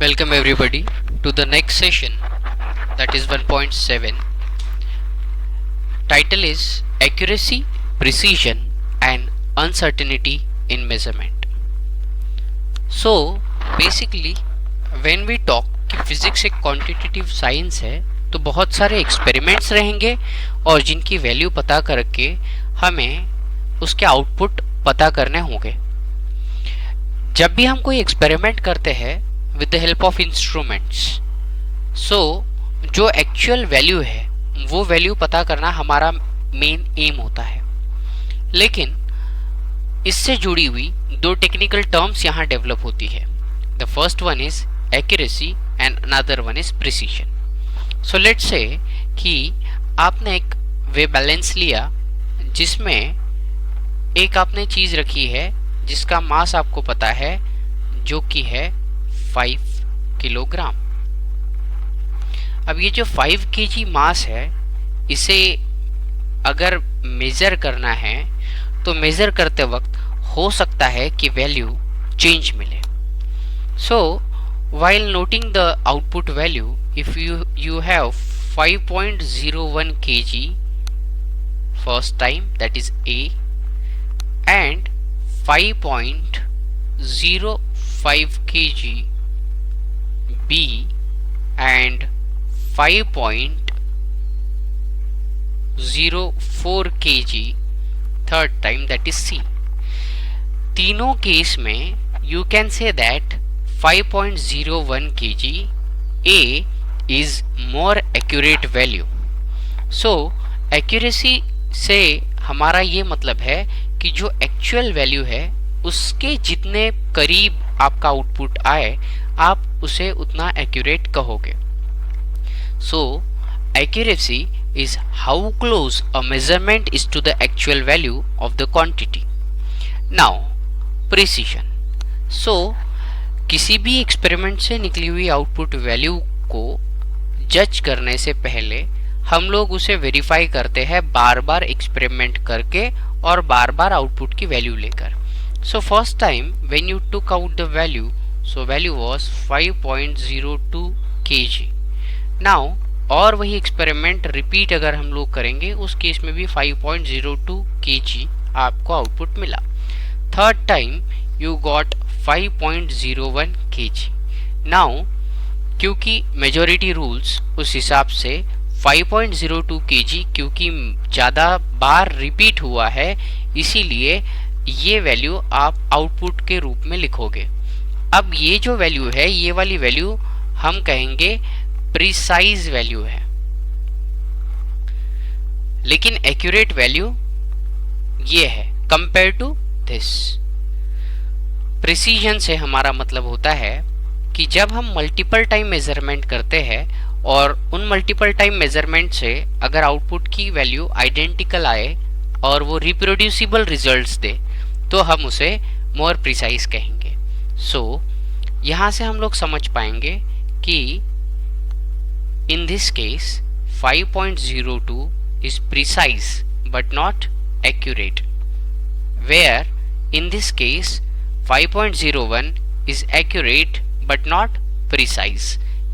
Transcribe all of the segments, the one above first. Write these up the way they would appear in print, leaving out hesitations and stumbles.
Welcome everybody to the next session, that is 1.7. Title is Accuracy, Precision and Uncertainty in Measurement. So basically when we talk कि physics एक quantitative science है तो बहुत सारे experiments रहेंगे और जिनकी वैल्यू पता करके हमें उसके आउटपुट पता करने होंगे। जब भी हम कोई एक्सपेरिमेंट करते हैं with the help of instruments, so जो एक्चुअल वैल्यू है वो वैल्यू पता करना हमारा मेन एम होता है। लेकिन इससे जुड़ी हुई दो टेक्निकल टर्म्स यहाँ डेवलप होती है। The first one is accuracy and another one is precision. So let's say कि आपने एक वे बैलेंस लिया जिसमें एक आपने चीज रखी है जिसका मास आपको पता है जो कि है 5 किलोग्राम। अब ये जो 5 केजी मास है इसे अगर मेजर करना है तो मेजर करते वक्त हो सकता है कि वैल्यू चेंज मिले। सो while noting the output value, if you have 5.01 kg first time, that is A, and 5.05 kg B and 5.04 kg third time, that is C. तीनों केस में you can say that 5.01 kg A is more accurate value. So accuracy से हमारा ये मतलब है कि जो actual value है उसके जितने करीब आपका आउटपुट आए आप उसे उतना एक्यूरेट कहोगे। So accuracy is how close a measurement is to the actual value of the quantity. Now precision. So किसी भी एक्सपेरिमेंट से निकली हुई आउटपुट वैल्यू को जज करने से पहले हम लोग उसे वेरीफाई करते हैं बार बार एक्सपेरिमेंट करके और बार बार आउटपुट की वैल्यू लेकर। So first time when you took out the value, so value was 5.02 kg. Now और वही एक्सपेरिमेंट रिपीट अगर हम लोग करेंगे उस केस में भी 5.02 kg आपको आउटपुट मिला। Third time you got 5.01 kg. Now क्योंकि मेजॉरिटी रूल्स उस हिसाब से 5.02 kg क्योंकि ज़्यादा बार रिपीट हुआ है इसीलिए ये वैल्यू आप आउटपुट के रूप में लिखोगे। अब ये जो वैल्यू है ये वाली वैल्यू हम कहेंगे प्रिसाइज वैल्यू है, लेकिन एक्यूरेट वैल्यू ये है कंपेयर टू दिस। प्रिसीजन से हमारा मतलब होता है कि जब हम मल्टीपल टाइम मेजरमेंट करते हैं और उन मल्टीपल टाइम मेजरमेंट से अगर आउटपुट की वैल्यू आइडेंटिकल आए और वो रिप्रोड्यूसिबल रिजल्ट्स दे तो हम उसे मोर प्रिसाइज कहेंगे। सो यहाँ से हम लोग समझ पाएंगे कि in this case 5.02 is precise but not accurate, where in this case 5.01 is accurate but not precise.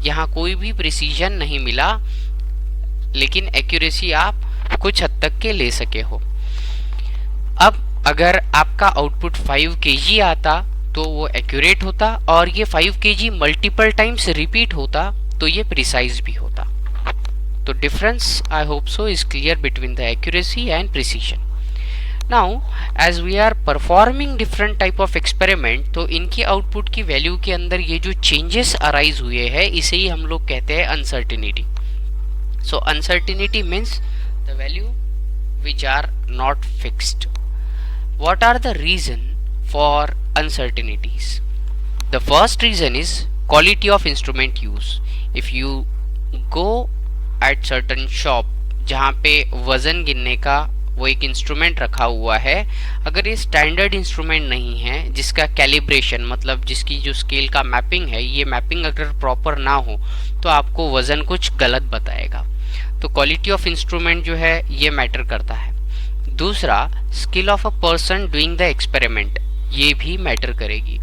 यहाँ कोई भी प्रिसीजन नहीं मिला लेकिन एक्यूरेसी आप कुछ हद तक के ले सके हो। अब अगर आपका आउटपुट 5 kg आता तो वो एक्यूरेट होता और ये 5 kg मल्टीपल टाइम्स रिपीट होता तो ये प्रिसाइज भी होता। तो difference I hope so is clear between the accuracy and precision. Now as we are performing different type of experiment तो इनकी आउटपुट की वैल्यू के अंदर ये जो चेंजेस अराइज हुए हैं इसे ही हम लोग कहते हैं uncertainty. So uncertainty means the value which are not fixed. What are the reason for uncertainties? The first reason is quality of instrument use. If you go at certain shop जहाँ पे वजन गिनने का वो एक इंस्ट्रूमेंट रखा हुआ है, अगर ये स्टैंडर्ड इंस्ट्रूमेंट नहीं है जिसका कैलिब्रेशन मतलब जिसकी जो स्केल का मैपिंग है ये मैपिंग अगर प्रॉपर ना हो तो आपको वजन कुछ गलत बताएगा। तो क्वालिटी ऑफ इंस्ट्रूमेंट जो है ये मैटर करता है। दूसरा, skill of a person doing the experiment ये भी मैटर करेगी।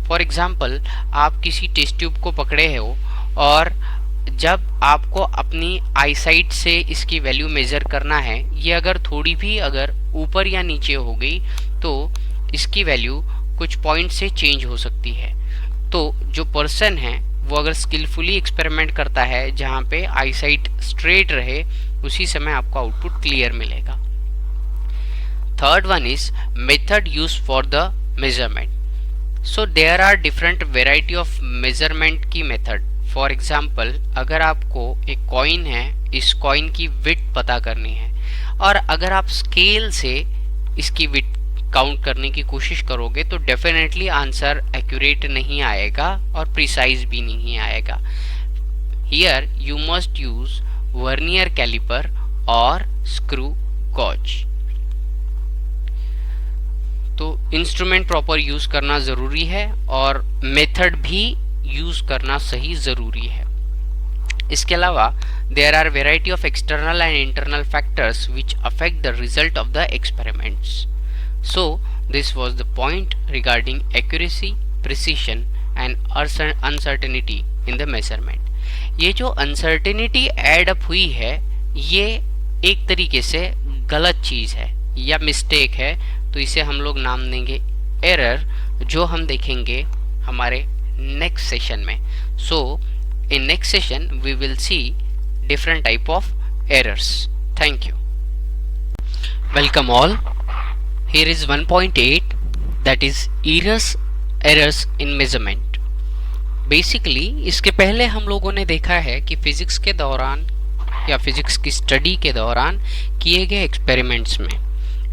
फॉर एग्जाम्पल, आप किसी टेस्ट ट्यूब को पकड़े हो और जब आपको अपनी आईसाइट से इसकी वैल्यू मेजर करना है, ये अगर थोड़ी भी अगर ऊपर या नीचे हो गई तो इसकी वैल्यू कुछ पॉइंट से चेंज हो सकती है। तो जो पर्सन है वो अगर स्किलफुली एक्सपेरिमेंट करता है जहाँ पे आईसाइट स्ट्रेट रहे, उसी समय आपको आउटपुट क्लियर मिलेगा। Third one is method use for the measurement. So there are different variety of measurement की मेथड। फॉर एग्जाम्पल, अगर आपको एक कॉइन है, इस कॉइन की विड्थ पता करनी है और अगर आप स्केल से इसकी विड्थ काउंट करने की कोशिश करोगे तो डेफिनेटली आंसर एक्यूरेट नहीं आएगा और प्रिसाइज भी नहीं आएगा। Here you must use vernier caliper और स्क्रू गॉज। तो इंस्ट्रूमेंट प्रॉपर यूज करना जरूरी है और मेथड भी यूज करना सही जरूरी है। इसके अलावा there are variety of external and internal factors which affect the result of the experiments. So this was the point regarding accuracy, precision and uncertainty in the measurement. ये जो अनसर्टेनिटी एड अप हुई है, ये एक तरीके से गलत चीज है या मिस्टेक है, तो इसे हम लोग नाम देंगे एरर, जो हम देखेंगे हमारे नेक्स्ट सेशन में। So in next session we will see different type of errors. Thank you. Welcome all. Here is 1.8 that is errors in measurement. Basically इसके पहले हम लोगों ने देखा है कि फिजिक्स के दौरान या फिजिक्स की स्टडी के दौरान किए गए एक्सपेरिमेंट्स में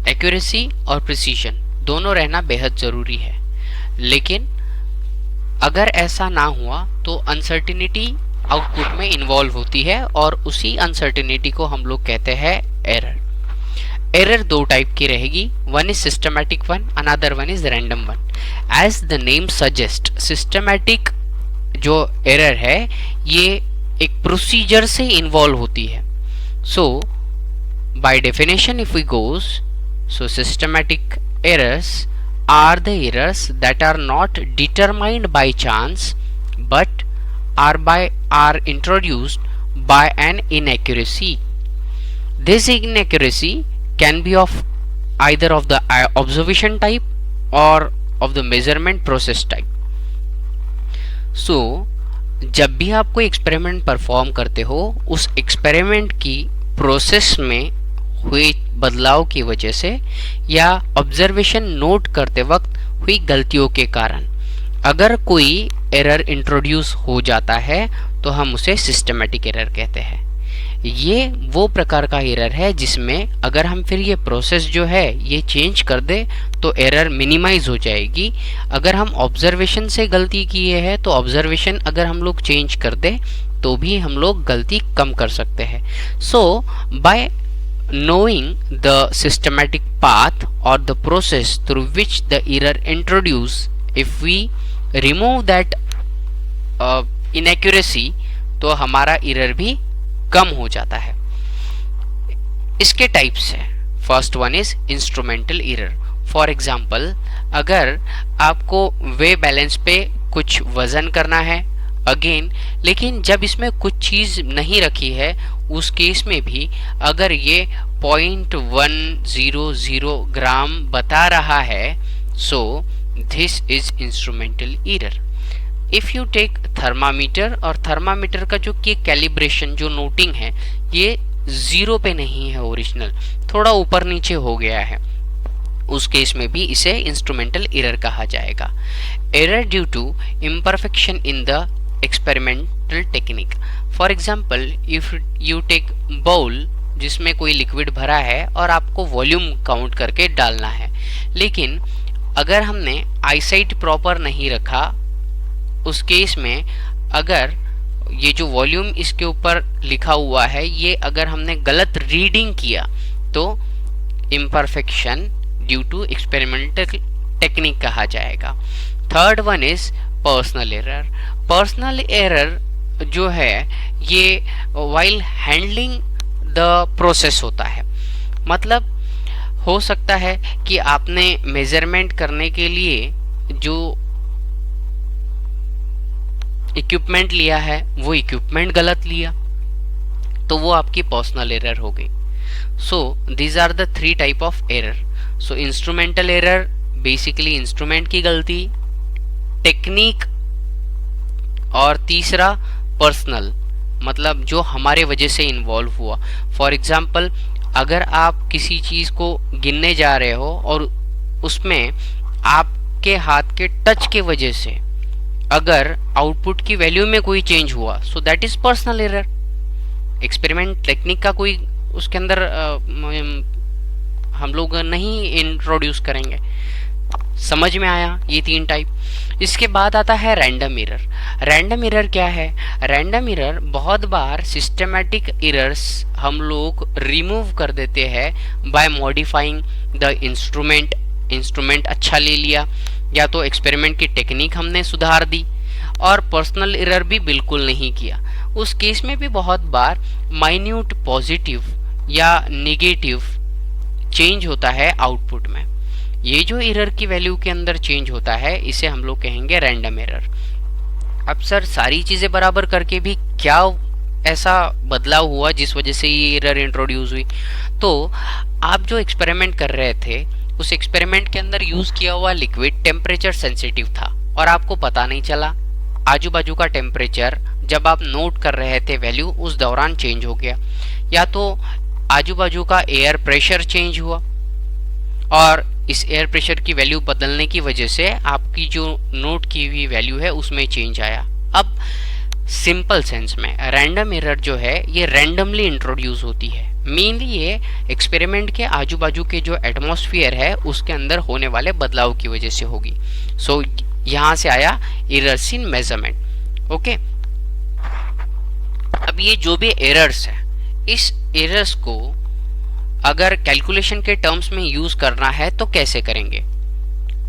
एक्यूरेसी और प्रिसीजन दोनों रहना बेहद जरूरी है, लेकिन अगर ऐसा ना हुआ तो अनसर्टिनिटी आउटपुट में इन्वॉल्व होती है और उसी अनसर्टिनिटी को हम लोग कहते हैं एरर। एरर दो टाइप की रहेगी, one is systematic one, another one is random one. As the name suggest, systematic जो एरर है ये एक प्रोसीजर से इन्वॉल्व होती है। So by definition if we goes, so systematic errors are the errors that are not determined by chance but are introduced by an inaccuracy. This inaccuracy can be of either of the observation type or of the measurement process type. So जब भी आप कोई experiment perform करते हो, उस experiment की process में हुए बदलाव की वजह से या ऑब्जर्वेशन नोट करते वक्त हुई गलतियों के कारण अगर कोई एरर इंट्रोड्यूस हो जाता है तो हम उसे सिस्टमैटिक एरर कहते हैं। ये वो प्रकार का एरर है जिसमें अगर हम फिर ये प्रोसेस जो है ये चेंज कर दे तो एरर मिनिमाइज हो जाएगी। अगर हम ऑब्जर्वेशन से गलती किए हैं तो ऑब्जर्वेशन अगर हम लोग चेंज कर दे तो भी हम लोग गलती कम कर सकते हैं। सो bye knowing the systematic path or the process through which the error introduced, if we remove that inaccuracy तो हमारा error भी कम हो जाता है। इसके टाइप्स हैं, first one is instrumental error. For example, अगर आपको वे बैलेंस पे कुछ वजन करना है अगेन, लेकिन जब इसमें कुछ चीज नहीं रखी है उस केस में भी अगर ये 0.100 ग्राम बता रहा है, so this is instrumental error. If you take thermometer, और थर्मामीटर का जो कि कैलिब्रेशन जो नोटिंग है ये 0 पे नहीं है, ओरिजिनल थोड़ा ऊपर नीचे हो गया है, उस केस में भी इसे इंस्ट्रूमेंटल एरर कहा जाएगा। Error due to imperfection in the experimental technique. For example, if you take bowl जिसमें कोई लिक्विड भरा है और आपको वॉल्यूम काउंट करके डालना है, लेकिन अगर हमने आईसाइट प्रॉपर नहीं रखा, उस केस में अगर ये जो वॉल्यूम इसके ऊपर लिखा हुआ है ये अगर हमने गलत रीडिंग किया तो imperfection due to experimental technique कहा जाएगा। Third one is personal error. Personal error जो है ये वाइल हैंडलिंग द प्रोसेस होता है, मतलब हो सकता है कि आपने मेजरमेंट करने के लिए जो इक्विपमेंट लिया है वो इक्विपमेंट गलत लिया, तो वो आपकी पर्सनल एरर हो गई। So these are the 3 type of error. So instrumental error basically instrument की गलती, टेक्निक, और तीसरा पर्सनल, मतलब जो हमारे वजह से इन्वॉल्व हुआ। फॉर एग्जाम्पल, अगर आप किसी चीज को गिनने जा रहे हो और उसमें आपके हाथ के टच के वजह से अगर आउटपुट की वैल्यू में कोई चेंज हुआ, so that is personal error. Experiment technique का कोई उसके अंदर हम लोग नहीं इंट्रोड्यूस करेंगे। समझ में आया ये 3 टाइप। इसके बाद आता है रैंडम एरर। रैंडम एरर क्या है? रैंडम एरर बहुत बार सिस्टमैटिक एरर्स हम लोग रिमूव कर देते हैं by modifying the instrument. Instrument अच्छा ले लिया, या तो एक्सपेरिमेंट की टेक्निक हमने सुधार दी, और पर्सनल एरर भी बिल्कुल नहीं किया। उस केस में भी बहुत बार माइन्यूट पॉजिटिव या नेगेटिव चेंज होता है आउटपुट में। ये जो एरर की वैल्यू के अंदर चेंज होता है इसे हम लोग कहेंगे रैंडम एरर। अब सर सारी चीजें बराबर करके भी क्या ऐसा बदलाव हुआ जिस वजह से ये एरर इंट्रोड्यूस हुई? तो आप जो एक्सपेरिमेंट कर रहे थे उस एक्सपेरिमेंट के अंदर यूज किया हुआ लिक्विड टेम्परेचर सेंसिटिव था और आपको पता नहीं चला। आजू बाजू का टेम्परेचर जब आप नोट कर रहे थे वैल्यू उस दौरान चेंज हो गया, या तो आजू बाजू का एयर प्रेशर चेंज हुआ और इस एयर प्रेशर की वैल्यू बदलने की वजह से आपकी जो नोट की हुई वैल्यू है उसमें चेंज आया। अब सिंपल सेंस में रैंडम एरर जो है ये रैंडमली इंट्रोड्यूस होती है। मेनली ये एक्सपेरिमेंट के आजू बाजू के जो एटमॉस्फेयर है उसके अंदर होने वाले बदलाव की वजह से होगी। सो यहां से आया एरर्स इन मेजरमेंट। ओके, अब ये जो भी एरर्स है इस एरर्स को अगर कैलकुलेशन के टर्म्स में यूज करना है तो कैसे करेंगे?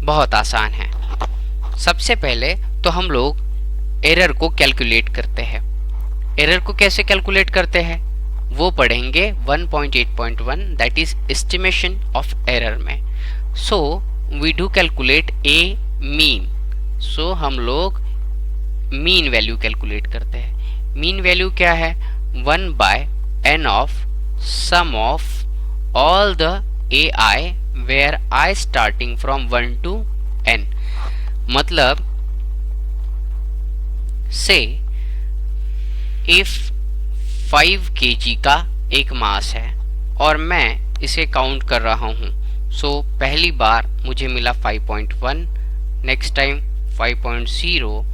बहुत आसान है। सबसे पहले तो हम लोग एरर को कैलकुलेट करते हैं। एरर को कैसे कैलकुलेट करते हैं वो पढ़ेंगे 1.8.1 that is estimation of error में। So we do calculate a mean. सो हम लोग मीन वैल्यू कैलकुलेट करते हैं। मीन वैल्यू क्या है? 1/n of sum of all the ai where I starting from 1 to n। मतलब से if 5 kg का एक मास है और मैं इसे काउंट कर रहा हूं, सो पहली बार मुझे मिला 5.1, नेक्स्ट टाइम 5.0,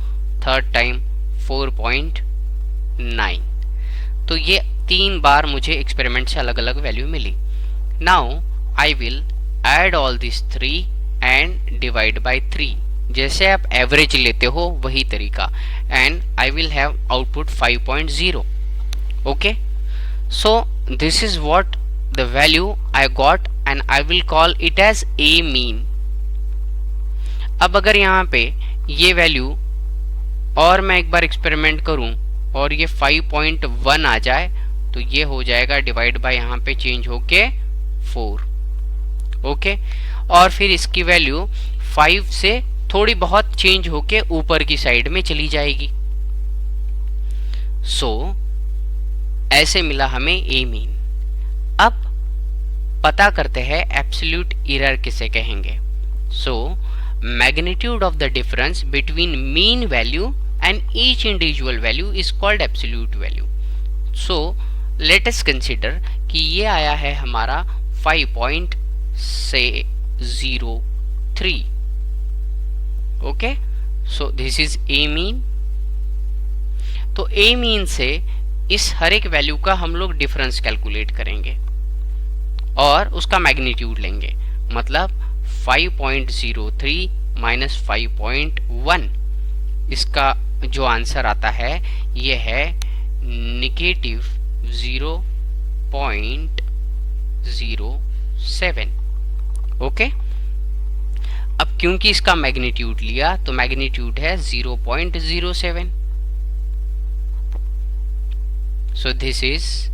थर्ड टाइम 4.9। तो ये 3 बार मुझे एक्सपेरिमेंट से अलग अलग वैल्यू मिली। Now I will add all these 3 and divide by 3। जैसे आप एवरेज लेते हो वही तरीका, and I will have output 5.0। Okay, so this is what the value I got and I will call it as a mean। अब अगर यहाँ पे ये वैल्यू और मैं एक बार एक्सपेरिमेंट करूं और ये 5.1 आ जाए तो ये हो जाएगा डिवाइड बाय यहाँ पे चेंज होके 4। ओके, और फिर इसकी वैल्यू 5 से थोड़ी बहुत चेंज होके ऊपर की साइड में चली जाएगी। सो ऐसे मिला हमें ए मीन। अब पता करते हैं एब्सोल्यूट एरर किसे कहेंगे। So magnitude of the difference between mean value and each individual value is called absolute value. So let us consider कि ये आया है हमारा 5.03। Okay, so this is a mean. तो ए मीन से इस हर एक वैल्यू का हम लोग डिफरेंस कैलकुलेट करेंगे और उसका मैग्नीट्यूड लेंगे। मतलब 5.03 माइनस 5.1, इसका जो आंसर आता है ये है -0.07। ओके, अब क्योंकि इसका मैग्नीट्यूड लिया तो मैग्नीट्यूड है 0.07। सो this is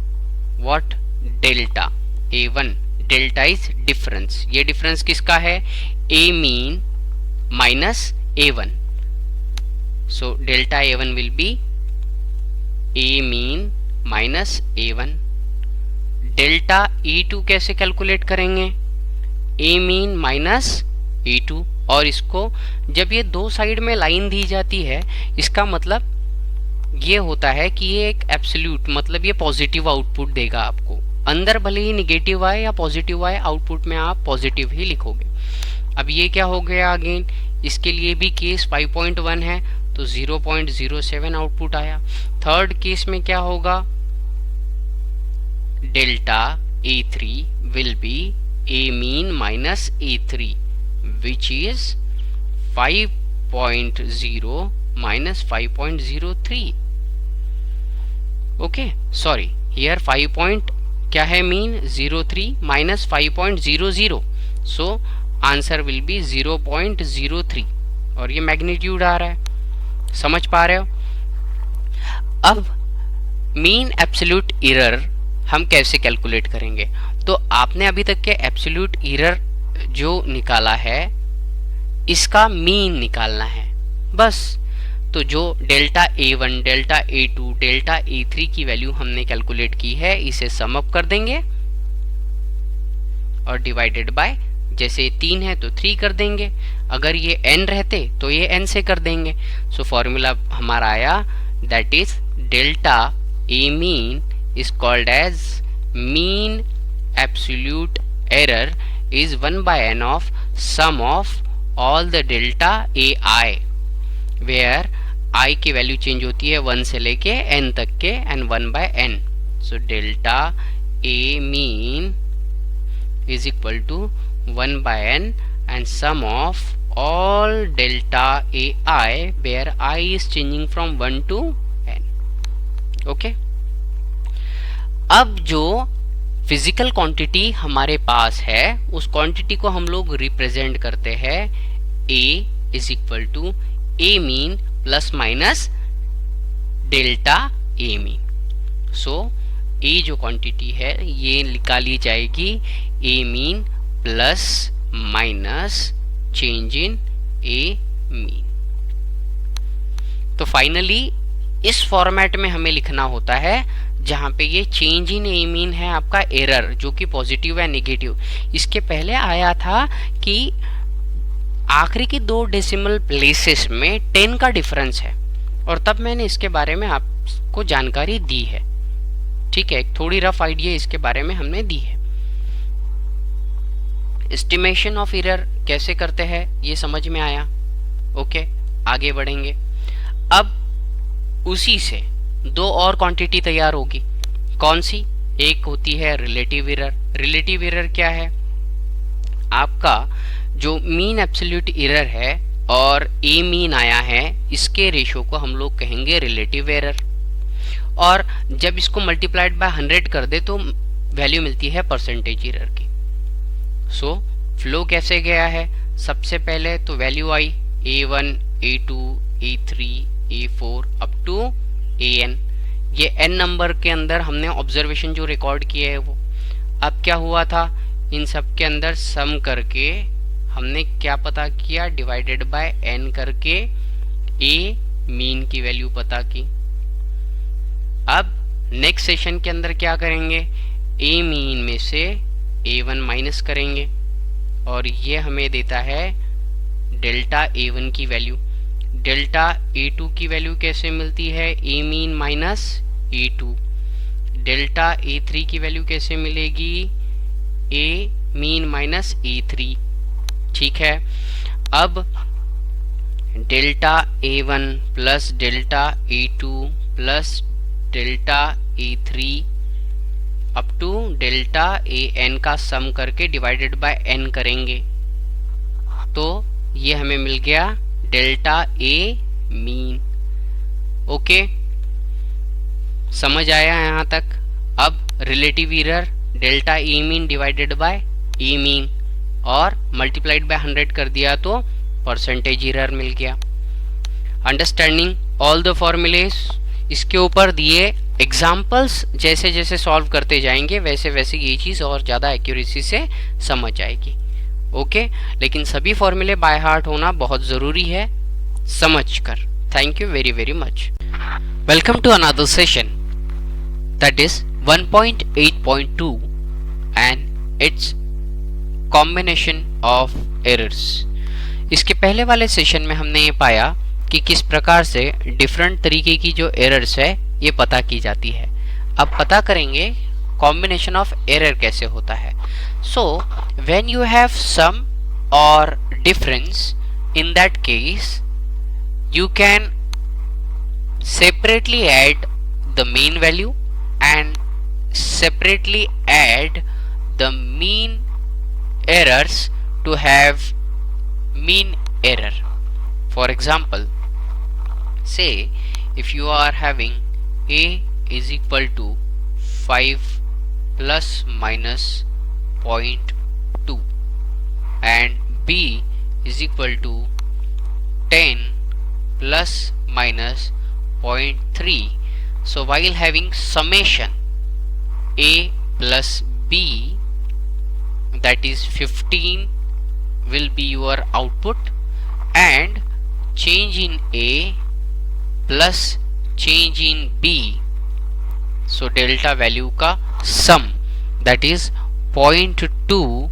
what? Delta A1। Delta is difference. ये डिफरेंस किसका है? A mean minus A1। So delta A1 will be A mean minus A1। Delta E2 कैसे कैलकुलेट करेंगे? A mean minus E2। और इसको जब ये दो साइड में लाइन दी जाती है, इसका मतलब ये होता है कि ये एक एब्सोल्यूट, मतलब ये पॉजिटिव आउटपुट देगा आपको। अंदर भले ही निगेटिव आए या पॉजिटिव आए, आउटपुट में आप पॉजिटिव ही लिखोगे। अब ये क्या हो गया अगेन, इसके लिए भी केस 5.1 है तो 0.07 आउटपुट आया। थर्ड केस में क्या होगा, delta A3 will be A mean minus A3 which is 5.0 minus 5.03। Okay, sorry, here 5 point क्या है mean 03 minus 5.00, so answer will be 0.03 और ये मैग्नीट्यूड आ रहा है, समझ पा रहे हो? अब मीन एब्सोल्यूट एरर हम कैसे कैलकुलेट करेंगे? तो आपने अभी तक के एब्सोल्यूट एरर जो निकाला है, इसका मीन निकालना है बस। तो जो delta A1, delta A2, delta A3 की वैल्यू हमने कैलकुलेट की है, इसे सम अप कर देंगे और डिवाइडेड बाय, जैसे 3 है तो 3 कर देंगे, अगर ये n रहते तो ये n से कर देंगे। सो फॉर्मूला हमारा आया, that is delta A mean is called as mean absolute error is 1/n of sum of all the delta AI, where I की वैल्यू चेंज होती है 1 से लेके n तक के, and 1/n। so delta A mean is equal to 1/n and sum of all delta AI where I is changing from 1 to n। okay? अब जो physical quantity हमारे पास है, उस क्वांटिटी को हम लोग रिप्रेजेंट करते हैं A is equal to A mean plus minus delta A mean. So A जो क्वांटिटी है ये निकाली जाएगी A mean plus minus change in A mean. तो फाइनली इस फॉर्मेट में हमें लिखना होता है जहां पे ये चेंज इन ए मीन है आपका एरर, जो कि पॉजिटिव है नेगेटिव। इसके पहले आया था कि आखिरी की 2 डेसिमल प्लेसेस में 10 का डिफरेंस है, और तब मैंने इसके बारे में आपको जानकारी दी है। ठीक है, थोड़ी रफ आइडिया इसके बारे में हमने दी है। एस्टिमेशन ऑफ एरर कैसे करते हैं ये समझ में आया। ओके, आगे बढ़ेंगे। अब उसी से 2 और क्वांटिटी तैयार होगी। कौन सी? एक होती है रिलेटिव एरर। रिलेटिव एरर क्या है? आपका जो मीन एब्सोल्यूट एरर है और ए मीन आया है, इसके रेशो को हम लोग कहेंगे रिलेटिव एरर। और जब इसको मल्टीप्लाइड बाय 100 कर दे तो वैल्यू मिलती है परसेंटेज एरर की। सो फ्लो कैसे गया है? सबसे पहले तो वैल्यू आई A1, A2, A3, A4 up to AN। ये n नंबर के अंदर हमने ऑब्जर्वेशन जो रिकॉर्ड किए है वो। अब क्या हुआ था, इन सब के अंदर सम करके हमने क्या पता किया, डिवाइडेड बाय n करके A मीन की वैल्यू पता की। अब नेक्स्ट सेशन के अंदर क्या करेंगे, A मीन में से A1 माइनस करेंगे और ये हमें देता है डेल्टा A1 की वैल्यू। डेल्टा A2 की वैल्यू कैसे मिलती है, A mean minus A2। Delta A3 की वैल्यू कैसे मिलेगी, A मीन माइनस A3। ठीक है, अब delta A1 plus delta A2 plus delta A3 up to delta AN का सम करके डिवाइडेड बाय n करेंगे तो ये हमें मिल गया डेल्टा A मीन। ओके, समझ आया यहाँ तक? अब relative error delta A mean divided by A mean और मल्टीप्लाइड बाय 100 कर दिया तो परसेंटेज एरर मिल गया। Understanding all the formulas. इसके ऊपर दिए एग्जाम्पल्स जैसे जैसे सॉल्व करते जाएंगे वैसे वैसे ये चीज़ और ज़्यादा एक्यूरेसी से समझ आएगी। ओके, लेकिन सभी फॉर्मूले बाय हार्ट होना बहुत ज़रूरी है, समझकर। Thank you very very much. Welcome to another session, that is 1.8.2 and its combination of errors. इसके पहले वाले सेशन में हमने ये पाया कि किस प्रकार से डिफरेंट तरीके की जो एरर्स है ये पता की जाती है। अब पता करेंगे कॉम्बिनेशन ऑफ एरर कैसे होता है। So when you have some और difference, in that case you can separately add the mean value and separately add the mean errors to have mean error. For example, say if you are having a is equal to 5 plus minus 0.2 and b is equal to 10 plus minus 0.3. So while having summation a plus b, that is 15 will be your output, and change in a plus change in b, so delta value का sum, that is 0.2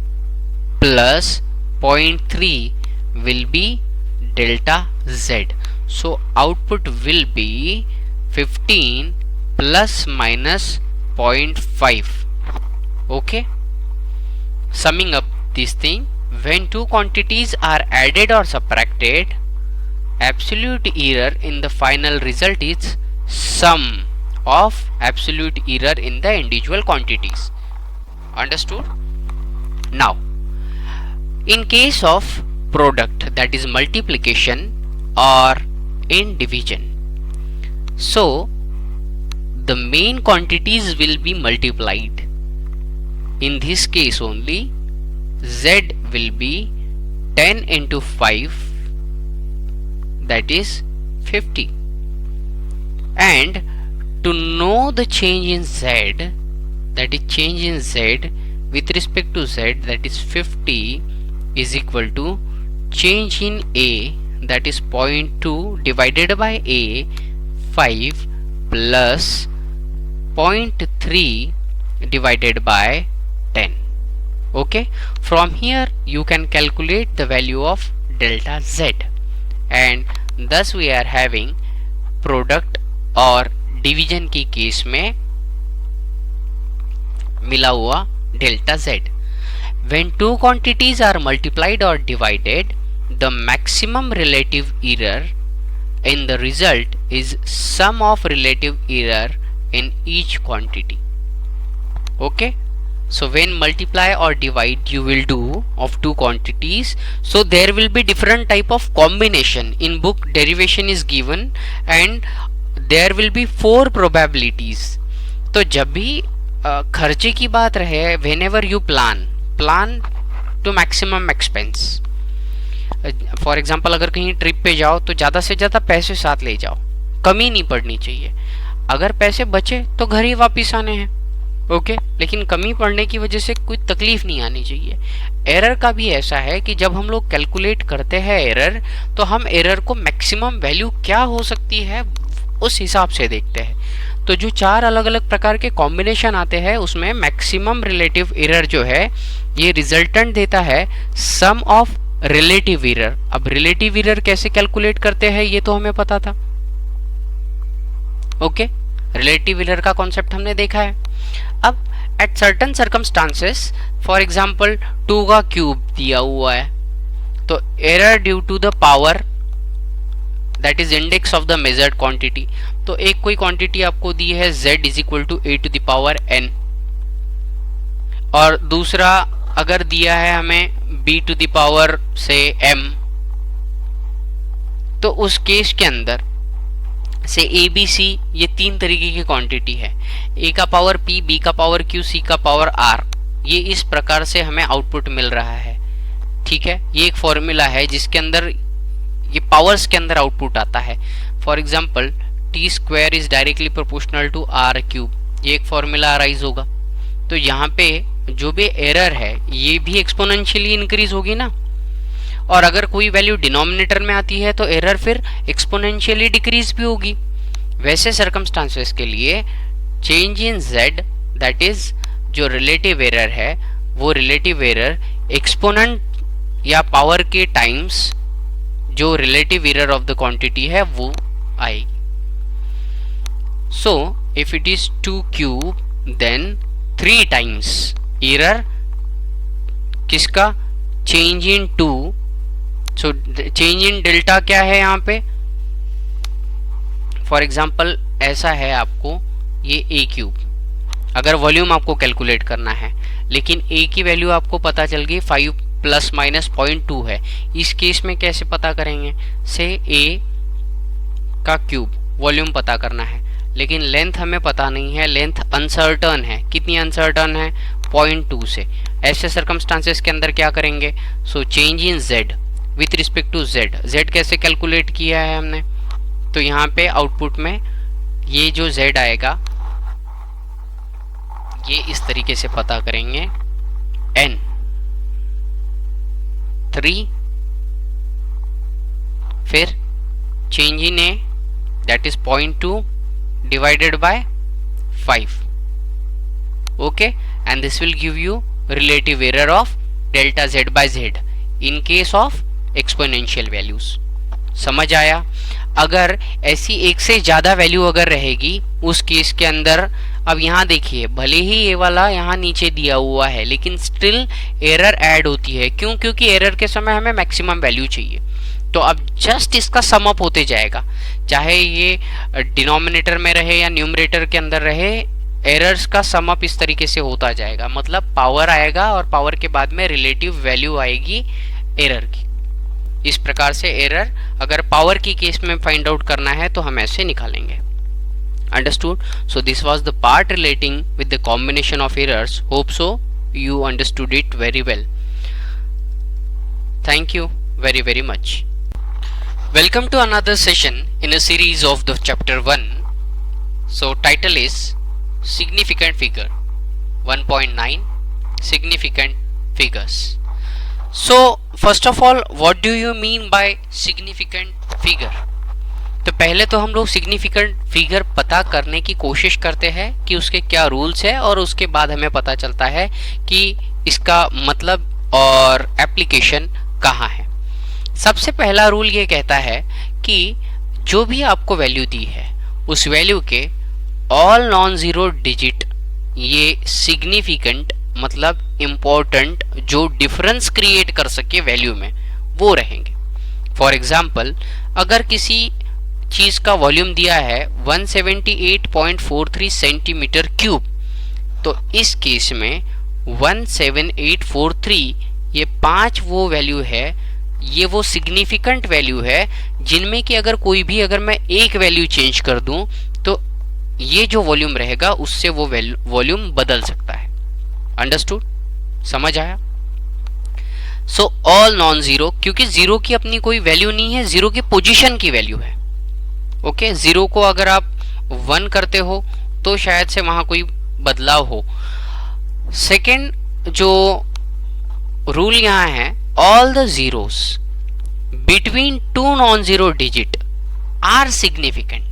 plus 0.3 will be delta z. So output will be 15 plus minus 0.5. Okay, summing up this thing, when two quantities are added or subtracted, absolute error in the final result is sum of absolute error in the individual quantities. Understood? Now in case of product, that is multiplication or in division, so the main quantities will be multiplied. In this case only z will be 10 into 5, that is 50, and to know the change in z, that is change in z with respect to z, that is 50 is equal to change in a, that is 0.2 divided by a, 5 plus 0.3 divided by 10. Okay, from here you can calculate the value of delta z, and thus we are having product और division की case में मिला हुआ delta z. When two quantities are multiplied or divided, the maximum relative error in the result is sum of relative error in each quantity. Okay, so when multiply or divide you will do of two quantities, so there will be different type of combination. In book derivation is given and there will be 4 probabilities. तो जब भी खर्चे की बात रहे, whenever you plan to maximum expense, for example अगर कहीं trip पे जाओ तो ज़्यादा से ज़्यादा पैसे साथ ले जाओ, कमी नहीं पड़नी चाहिए। अगर पैसे बचे तो घर ही वापस आने हैं, ओके, लेकिन कमी पड़ने की वजह से कोई तकलीफ नहीं आनी चाहिए। एरर का भी ऐसा है कि जब हम लोग कैलकुलेट करते हैं एरर, तो हम एरर को मैक्सिमम वैल्यू क्या हो सकती है उस हिसाब से देखते हैं। तो जो 4 अलग अलग प्रकार के कॉम्बिनेशन आते हैं उसमें मैक्सिमम रिलेटिव एरर जो है ये रिजल्टेंट देता है सम ऑफ रिलेटिव एरर। अब रिलेटिव एरर कैसे कैलकुलेट करते हैं ये तो हमें पता था। ओके, रिलेटिव एरर का कॉन्सेप्ट हमने देखा है। अब at certain circumstances, for example 2 का क्यूब दिया हुआ है, तो error due to the power, that is index of the measured quantity. तो एक कोई क्वांटिटी आपको दी है z is equal to a to the power n, और दूसरा अगर दिया है हमें b टू द पावर से m, तो उस केस के अंदर से a b c ये 3 तरीके की क्वांटिटी है। a का पावर p, b का पावर q, c का पावर r, ये इस प्रकार से हमें आउटपुट मिल रहा है। ठीक है, ये एक फॉर्मूला है जिसके अंदर ये पावर्स के अंदर आउटपुट आता है। For example T square is directly proportional to R cube, ये एक फॉर्मूला अराइज होगा। तो यहाँ पे जो भी एरर है ये भी एक्सपोनेंशियली इंक्रीज होगी ना, और अगर कोई वैल्यू डिनोमिनेटर में आती है तो एरर फिर एक्सपोनेंशियली डिक्रीज भी होगी। वैसे सर्कमस्टांसेस के लिए change in z, that is जो रिलेटिव एरर है, वो रिलेटिव एरर एक्सपोनेंट या पावर के टाइम्स जो relative error of the quantity है वो आएगी। So if it is 2 cube then 3 times error किसका, change in 2। So change in delta क्या है यहाँ पे, फॉर एग्जाम्पल ऐसा है आपको ये a क्यूब, अगर वॉल्यूम आपको कैलकुलेट करना है लेकिन a की वैल्यू आपको पता चल गई 5 प्लस माइनस 0.2 है। इस केस में कैसे पता करेंगे, से a का क्यूब वॉल्यूम पता करना है लेकिन लेंथ हमें पता नहीं है, लेंथ अनसर्टन है। कितनी अनसर्टन है, 0.2 से। ऐसे सर्कमस्टांसेस के अंदर क्या करेंगे, so change in z with respect to z कैसे कैलकुलेट किया है हमने, तो यहाँ पे आउटपुट में ये जो z आएगा ये इस तरीके से पता करेंगे, n 3 फिर change in a that is 0.2 divided by 5, okay, and this will give you relative error of delta z by z in case of exponential values। समझ आया। अगर ऐसी एक से ज्यादा वैल्यू अगर रहेगी उस केस के अंदर, अब यहाँ देखिए भले ही ये वाला यहाँ नीचे दिया हुआ है लेकिन स्टिल एरर ऐड होती है। क्यों, क्योंकि एरर के समय हमें मैक्सिमम वैल्यू चाहिए। तो अब जस्ट इसका सम अप होते जाएगा, चाहे ये डिनोमिनेटर में रहे या न्यूमरेटर के अंदर रहे, एरर्स का सम अप इस तरीके से होता जाएगा। मतलब पावर आएगा और पावर के बाद में रिलेटिव वैल्यू आएगी एरर की। इस प्रकार से एरर अगर पावर की केस में फाइंड आउट करना है तो हम ऐसे निकालेंगे। Understood. So this was the part relating with the combination of errors. Hope so you understood it very well. Thank you very very much. Welcome to another session in a series of the chapter 1. So title is significant figure 1.9 significant figures. So first of all, what do you mean by significant figure? तो पहले तो हम लोग significant figure पता करने की कोशिश करते हैं कि उसके क्या रूल्स है, और उसके बाद हमें पता चलता है कि इसका मतलब और एप्लीकेशन कहाँ है। सबसे पहला रूल ये कहता है कि जो भी आपको वैल्यू दी है उस वैल्यू के ऑल नॉन जीरो डिजिट ये सिग्निफिकेंट मतलब इम्पोर्टेंट जो डिफरेंस क्रिएट कर सके वैल्यू में वो रहेंगे। फॉर एग्जाम्पल अगर किसी चीज का वॉल्यूम दिया है 178.43 सेंटीमीटर क्यूब, तो इस केस में 17843 ये 5 वो वैल्यू है, ये वो सिग्निफिकेंट वैल्यू है जिनमें कि अगर कोई भी अगर मैं एक वैल्यू चेंज कर दूं तो ये जो वॉल्यूम रहेगा उससे वो वॉल्यूम बदल सकता है। अंडरस्टूड, समझ आया। सो ऑल नॉन जीरो, क्योंकि जीरो की अपनी कोई वैल्यू नहीं है, जीरो की पोजीशन की वैल्यू है। ओके, जीरो को अगर आप 1 करते हो तो शायद से वहां कोई बदलाव हो। सेकेंड जो रूल यहां है, all the zeros between 2 non zero digit are significant.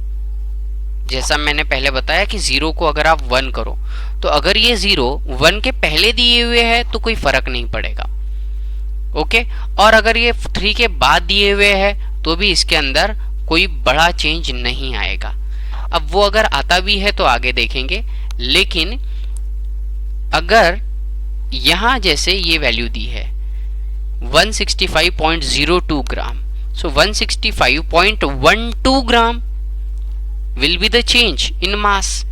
जैसा मैंने पहले बताया कि जीरो को अगर आप 1 करो तो अगर ये जीरो 1 के पहले दिए हुए है तो कोई फर्क नहीं पड़ेगा। ओके, और अगर ये 3 के बाद दिए हुए है तो भी इसके अंदर कोई बड़ा चेंज नहीं आएगा। अब वो अगर आता भी है तो आगे देखेंगे, लेकिन अगर यहां जैसे ये वैल्यू दी है 165.02 gram, so 165.12 gram will be the change in mass.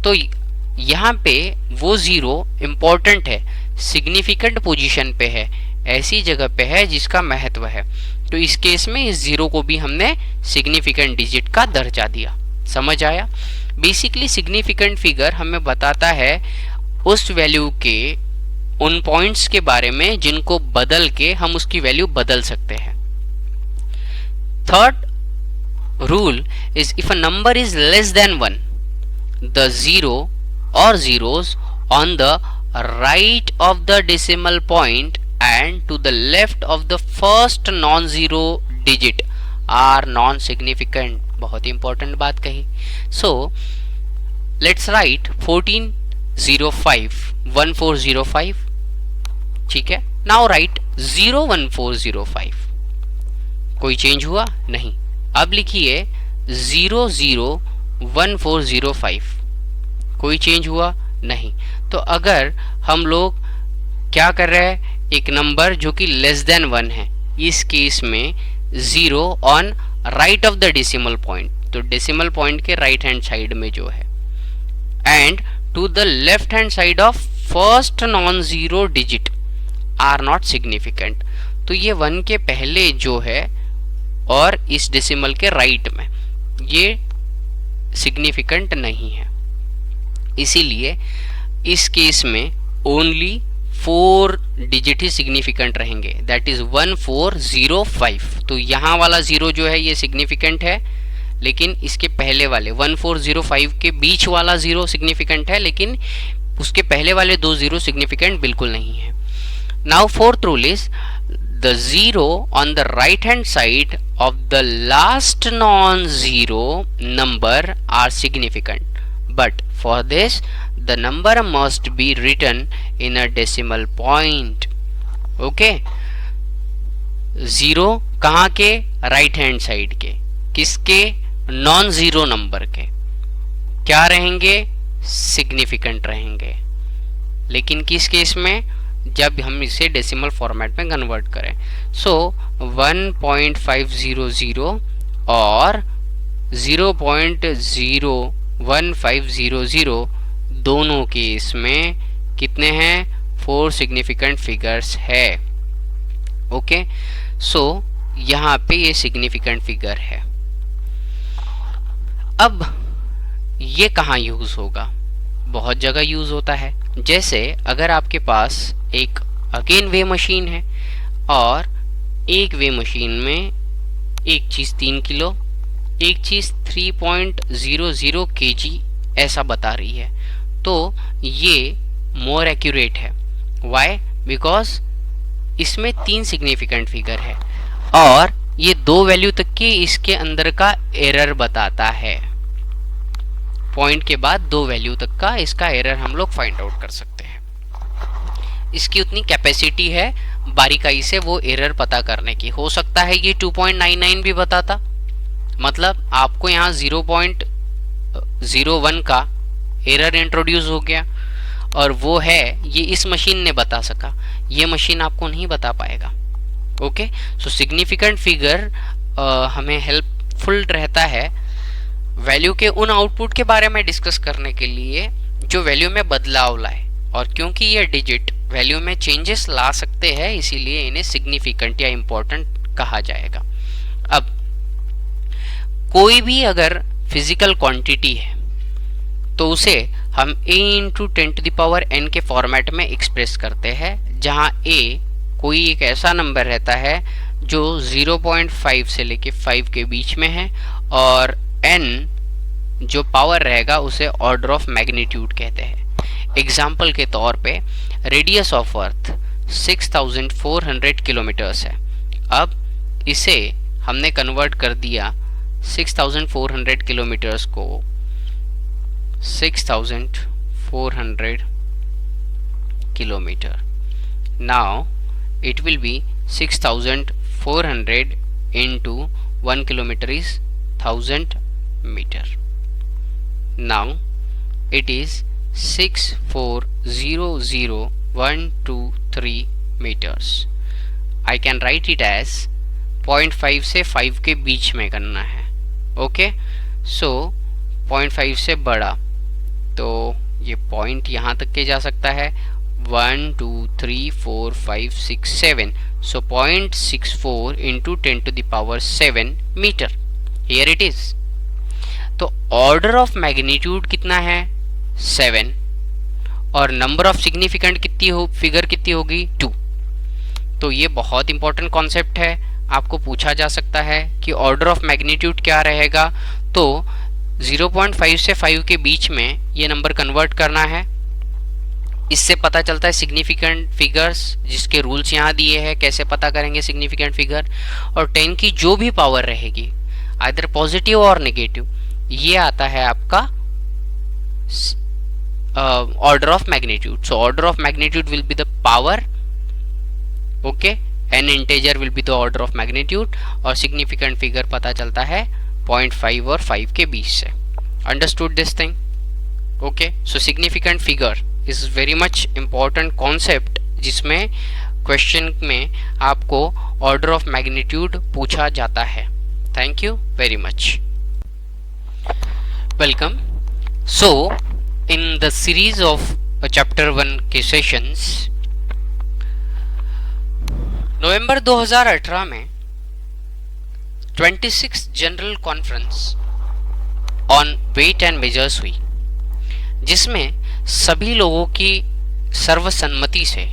तो यहां पे वो जीरो इंपॉर्टेंट है, सिग्निफिकेंट पोजीशन पे है, ऐसी जगह पे है जिसका महत्व है। तो इस केस में इस जीरो को भी हमने सिग्निफिकेंट डिजिट का दर्जा दिया। समझ आया। बेसिकली सिग्निफिकेंट फिगर हमें बताता है उस वैल्यू के उन पॉइंट्स के बारे में जिनको बदल के हम उसकी वैल्यू बदल सकते हैं। Third rule is if a number is less than 1 the zero or zeros on the right of the decimal point and to the left of the first non-zero digit are non-significant. बहुत important बात कही. So let's write 1405 1405. ठीक है. Now write 01405. कोई change हुआ नहीं. अब लिखिए 001405. कोई चेंज हुआ नहीं. तो अगर हम लोग क्या कर रहे हैं, एक नंबर जो कि लेस देन 1 है, इस केस में 0 on right of the decimal point, तो डेसिमल पॉइंट के राइट हैंड साइड में जो है, and to the left hand side of first non zero digit are not significant. तो ये 1 के पहले जो है और इस डेसिमल के राइट में ये सिग्निफिकेंट नहीं है. इसीलिए इस केस में ओनली 4 डिजिट ही सिग्निफिकेंट रहेंगे, दैट इज 1405. तो यहाँ वाला 0 जो है ये सिग्निफिकेंट है, लेकिन इसके पहले वाले 1405 के बीच वाला 0 सिग्निफिकेंट है, लेकिन उसके पहले वाले 2 0 सिग्निफिकेंट बिल्कुल नहीं है. Now fourth rule is the 0 on the right hand side of the last non-zero number are significant, but for this the number must be written in a decimal point. Okay, 0 कहाँ के, right hand side के, किसके, non zero number के, क्या रहेंगे, significant रहेंगे. लेकिन किस केस में, जब हम इसे डेसिमल फॉर्मेट में कन्वर्ट करें. सो 1.500 और 0.01500 दोनों केस में कितने हैं, 4 सिग्निफिकेंट फिगर्स है. ओके, सो यहाँ पे ये सिग्निफिकेंट फिगर है. अब ये कहाँ यूज होगा, बहुत जगह यूज होता है. जैसे अगर आपके पास एक अगेन वे मशीन है और एक वे मशीन में एक चीज 3 किलो, एक चीज 3.00 kg ऐसा बता रही है, तो ये मोर एक्यूरेट है. व्हाई, बिकॉज इसमें 3 सिग्निफिकेंट फिगर है और ये 2 वैल्यू तक की इसके अंदर का एरर बताता है. पॉइंट के बाद 2 वैल्यू तक का इसका एरर हम लोग फाइंड आउट कर सकते हैं. इसकी उतनी कैपेसिटी है बारीकाई से वो एरर पता करने की. हो सकता है ये 2.99 भी बताता, मतलब आपको यहाँ 0.01 का एरर इंट्रोड्यूस हो गया और वो है ये इस मशीन ने बता सका, ये मशीन आपको नहीं बता पाएगा. ओके, सो सिग्निफिकेंट फिगर हमें हेल्पफुल रहता है वैल्यू के उन आउटपुट के बारे में डिस्कस करने के लिए जो वैल्यू में बदलाव लाए, और क्योंकि ये डिजिट वैल्यू में चेंजेस ला सकते हैं इसीलिए इन्हें सिग्निफिकेंट या इंपॉर्टेंट कहा जाएगा. अब कोई भी अगर फिजिकल क्वांटिटी है तो उसे हम a इंटू 10⁻n के फॉर्मेट में एक्सप्रेस करते हैं, जहां a कोई एक ऐसा नंबर रहता है जो 0.5 से लेके 5 के बीच में है और n जो पावर रहेगा उसे ऑर्डर ऑफ मैग्नीट्यूड कहते हैं. एग्जाम्पल के तौर पे रेडियस ऑफ अर्थ 6400 किलोमीटर्स है. अब इसे हमने कन्वर्ट कर दिया 6400 किलोमीटर्स को 6400 kilometre. Now it will be 6400 into 1 kilometer is 1000 meter. Now it is 6400123 meters. I can write it as 0.5 से 5 के बीच में करना है. ओके, सो 0.5 से बड़ा तो ये पॉइंट यहाँ तक के जा सकता है 1 2 3 4 5 6 7. So 0.64 into 10⁻7 metre. Here it is. तो ऑर्डर ऑफ मैग्नीट्यूड कितना है 7 और नंबर ऑफ सिग्निफिकेंट फिगर कितनी होगी 2. तो ये बहुत इंपॉर्टेंट कॉन्सेप्ट है. आपको पूछा जा सकता है कि ऑर्डर ऑफ मैग्नीट्यूड क्या रहेगा, तो 0.5 से 5 के बीच में ये नंबर कन्वर्ट करना है इससे पता चलता है सिग्निफिकेंट फिगर्स, जिसके रूल्स यहाँ दिए हैं कैसे पता करेंगे सिग्निफिकेंट फिगर। और 10 की जो भी पावर रहेगी आइदर पॉजिटिव और नेगेटिव, ये आता है आपका order of magnitude. So order of magnitude will be the power, okay, an integer will be the order of magnitude, और सिग्निफिकेंट फिगर पता चलता है 0.5 और 5 के बीच से। Understood this thing? Okay, so significant figure is very much important concept, जिसमें question में आपको ऑर्डर ऑफ मैग्नीट्यूड पूछा जाता है। Thank you very much, welcome. So in the series of chapter 1 के सेशंस, नवंबर 2018 में 26 general conference on weight and measures हुई, जिसमें सभी लोगों की सर्वसम्मति से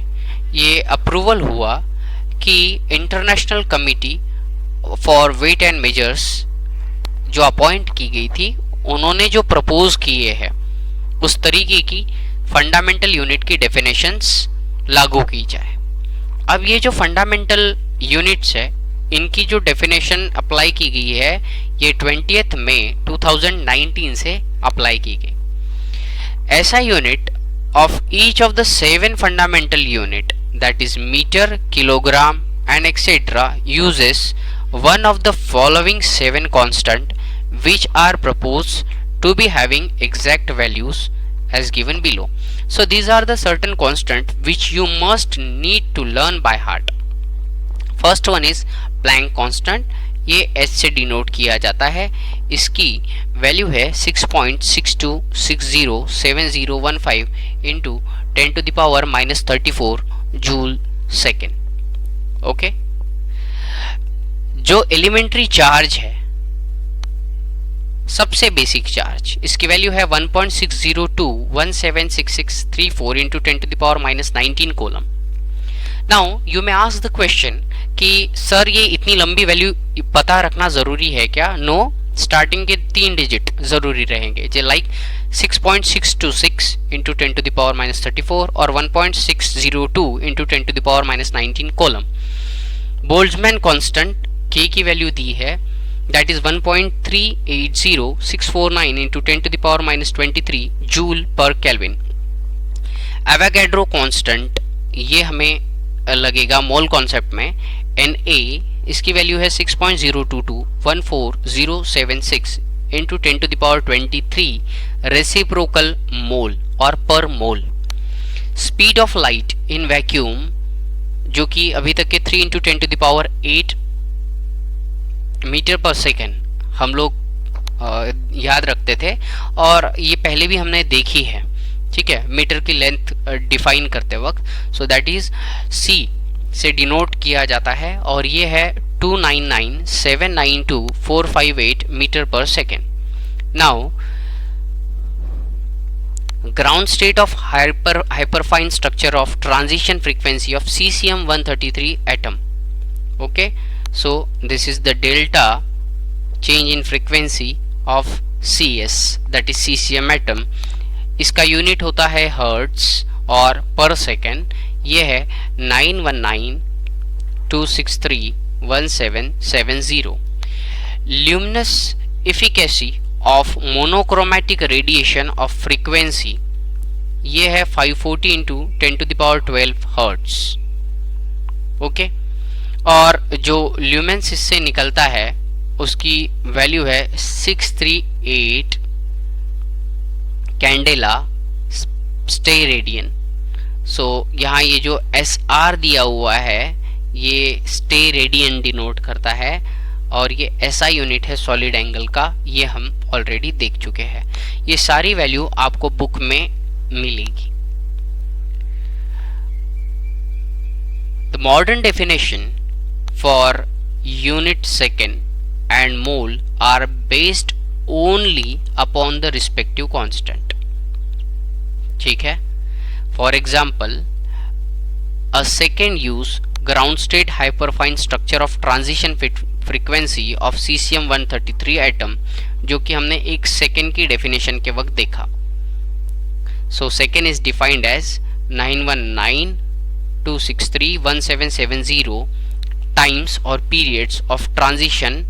ये अप्रूवल हुआ कि international committee for wait and measures जो अपॉइंट की गई थी, उन्होंने जो प्रपोज किए हैं उस तरीके की फंडामेंटल यूनिट की डेफिनेशंस लागू की जाए। अब ये जो फंडामेंटल यूनिट्स है, इनकी जो डेफिनेशन अप्लाई की गई है, ये 20 मई 2019 से अप्लाई की गई। SI unit of each of the 7 fundamental unit, that is meter, kilogram and etc. uses one of the following 7 constant which are proposed to be having exact values as given below. So these are the certain constant which you must need to learn by heart. First one is Planck constant, ये H से denote किया जाता है। इसकी value है 6.62607015 into 10⁻⁻34 joule second. Okay, जो elementary charge है, सबसे बेसिक चार्ज, इसकी वैल्यू है 1.602176634 into 10⁻⁻19 coulomb. Now you may ask the question कि सर ये इतनी लंबी वैल्यू पता रखना जरूरी है क्या? नो, स्टार्टिंग के 3 डिजिट जरूरी रहेंगे, जो लाइक 6.626 इंटू 10⁻⁻34 और 1.602 into 10⁻⁻19 coulomb. Boltzmann constant k की वैल्यू दी है, that is 1.380649 into 10⁻⁻23 joule per kelvin. Avogadro constant, ये हमें लगेगा मोल कॉन्सेप्ट में, Na, इसकी वैल्यू है 6.02214076 इंटू 10⁻23 रेसिप्रोकल मोल और per mole. Speed of light in vacuum, जो कि अभी तक के 3 इंटू 10⁸ मीटर पर सेकेंड हम लोग याद रखते थे, और ये पहले भी हमने देखी है, ठीक है, मीटर की लेंथ डिफाइन करते वक्त। सो दैट इज C से डिनोट किया जाता है, और ये है 299792458 मीटर पर second. Now ground state of hyperfine structure of transition frequency of cesium-133 atom. Okay, so this is the delta change in frequency of CS, that is cesium atom. इसका unit होता है हर्ट्ज और पर second. ये है 91926311770। Luminous efficacy of monochromatic radiation of frequency, ये है 540 into 10⁻12 hertz. Okay, और जो ल्यूमेंस इससे निकलता है उसकी वैल्यू है 638 कैंडेला स्टेरेडियन। सो यहाँ ये जो SR दिया हुआ है, ये स्टेरेडियन डिनोट करता है, और ये SI यूनिट है सॉलिड एंगल का, ये हम ऑलरेडी देख चुके हैं। ये सारी वैल्यू आपको बुक में मिलेगी। The modern definition for unit second and mole are based only upon the respective constant. ठीक है, for example a second use ground state hyperfine structure of transition frequency of cesium-133 atom, जो कि हमने एक second की definition के वक्त देखा। So second is defined as 919-263-1770 times or periods of transition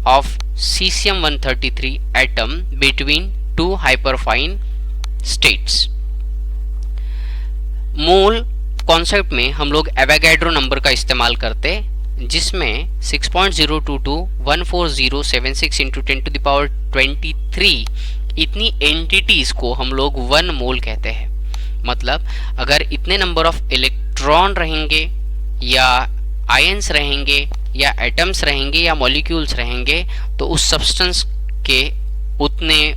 of cesium-133 atom between two hyperfine states. Mole concept में हम लोग एवोगैड्रो नंबर का इस्तेमाल करते, जिसमें 6.0221407 इंटू 10⁻23 इतनी एंटिटीज को हम लोग 1 मोल कहते हैं। मतलब अगर इतने नंबर ऑफ इलेक्ट्रॉन रहेंगे या आयंस रहेंगे या एटम्स रहेंगे या मॉलिक्यूल्स रहेंगे, तो उस सब्सटेंस के उतने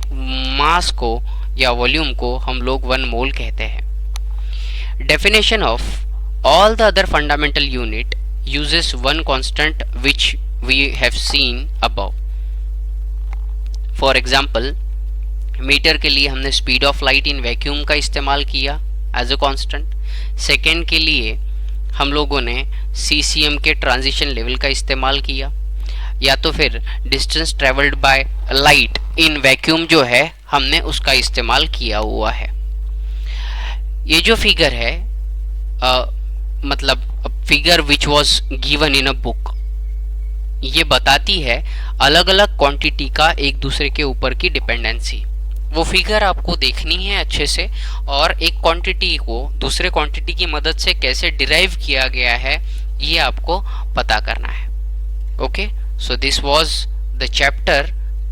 मास को या वॉल्यूम को हम लोग 1 मोल कहते हैं। Definition of all the other fundamental unit uses one constant which we have seen above. For example, metre के लिए हमने speed of light in vacuum का इस्तेमाल किया एज अ कांस्टेंट। सेकेंड के लिए हम लोगों ने सीसीएम के ट्रांजिशन लेवल का इस्तेमाल किया, या तो फिर distance travelled by light in vacuum जो है हमने उसका इस्तेमाल किया हुआ है। ये जो फिगर है मतलब figure which was given in a book, ये बताती है अलग अलग क्वांटिटी का एक दूसरे के ऊपर की डिपेंडेंसी। वो फिगर आपको देखनी है अच्छे से, और एक क्वांटिटी को दूसरे क्वांटिटी की मदद से कैसे डिराइव किया गया है ये आपको पता करना है। Okay, so this was the chapter.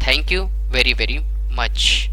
Thank you very very much.